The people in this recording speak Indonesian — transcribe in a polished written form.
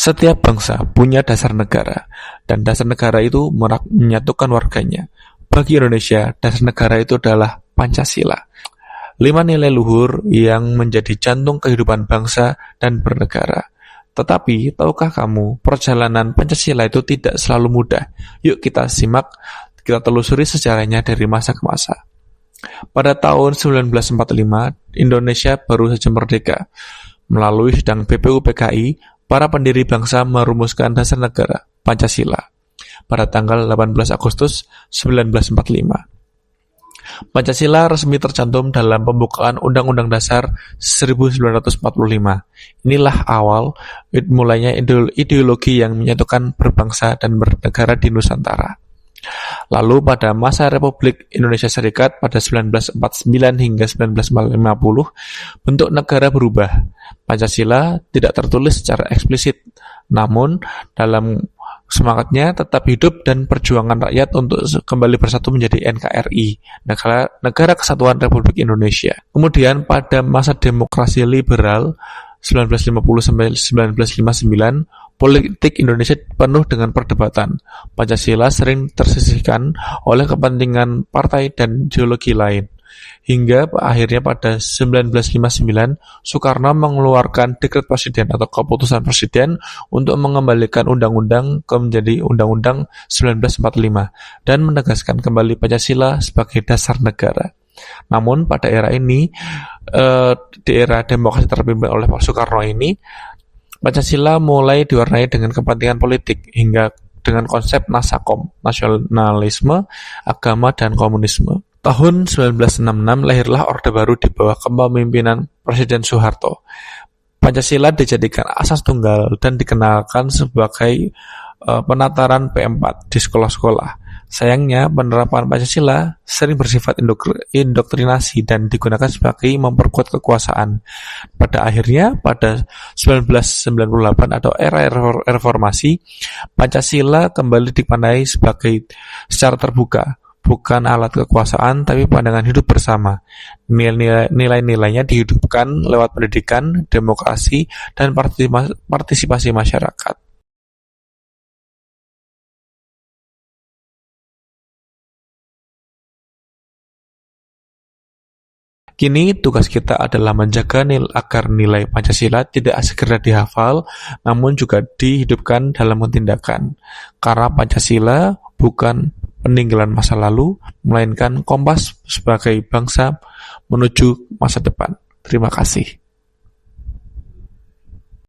Setiap bangsa punya dasar negara, dan dasar negara itu menyatukan warganya. Bagi Indonesia, dasar negara itu adalah Pancasila. 5 nilai luhur yang menjadi jantung kehidupan bangsa dan bernegara. Tetapi, tahukah kamu, perjalanan Pancasila itu tidak selalu mudah. Yuk kita simak, kita telusuri sejarahnya dari masa ke masa. Pada tahun 1945, Indonesia baru saja merdeka. Melalui sidang BPUPKI, para pendiri bangsa merumuskan dasar negara, Pancasila, pada tanggal 18 Agustus 1945. Pancasila resmi tercantum dalam pembukaan Undang-Undang Dasar 1945. Inilah awal mulainya ideologi yang menyatukan berbangsa dan bernegara di Nusantara. Lalu pada masa Republik Indonesia Serikat pada 1949 hingga 1950, bentuk negara berubah. Pancasila tidak tertulis secara eksplisit, namun dalam semangatnya tetap hidup dan perjuangan rakyat untuk kembali bersatu menjadi NKRI, Negara Kesatuan Republik Indonesia. Kemudian pada masa demokrasi liberal 1950 sampai 1959, politik Indonesia penuh dengan perdebatan. Pancasila sering tersisihkan oleh kepentingan partai dan ideologi lain. Hingga akhirnya pada 1959, Soekarno mengeluarkan dekret presiden atau keputusan presiden untuk mengembalikan undang-undang menjadi Undang-Undang 1945 dan menegaskan kembali Pancasila sebagai dasar negara. Namun pada era ini, di era demokrasi terpimpin oleh Pak Soekarno ini, Pancasila mulai diwarnai dengan kepentingan politik hingga dengan konsep nasakom, nasionalisme, agama, dan komunisme. Tahun 1966 lahirlah Orde Baru di bawah kepemimpinan Presiden Soeharto. Pancasila dijadikan asas tunggal dan dikenalkan sebagai penataran P4 di sekolah-sekolah. Sayangnya, penerapan Pancasila sering bersifat indoktrinasi dan digunakan sebagai memperkuat kekuasaan. Pada akhirnya, pada 1998 atau era reformasi, Pancasila kembali dipandai secara terbuka, bukan alat kekuasaan, tapi pandangan hidup bersama. Nilai-nilainya dihidupkan lewat pendidikan, demokrasi, dan partisipasi masyarakat. Kini tugas kita adalah menjaga agar nilai Pancasila tidak segera dihafal, namun juga dihidupkan dalam tindakan. Karena Pancasila bukan peninggalan masa lalu, melainkan kompas sebagai bangsa menuju masa depan. Terima kasih.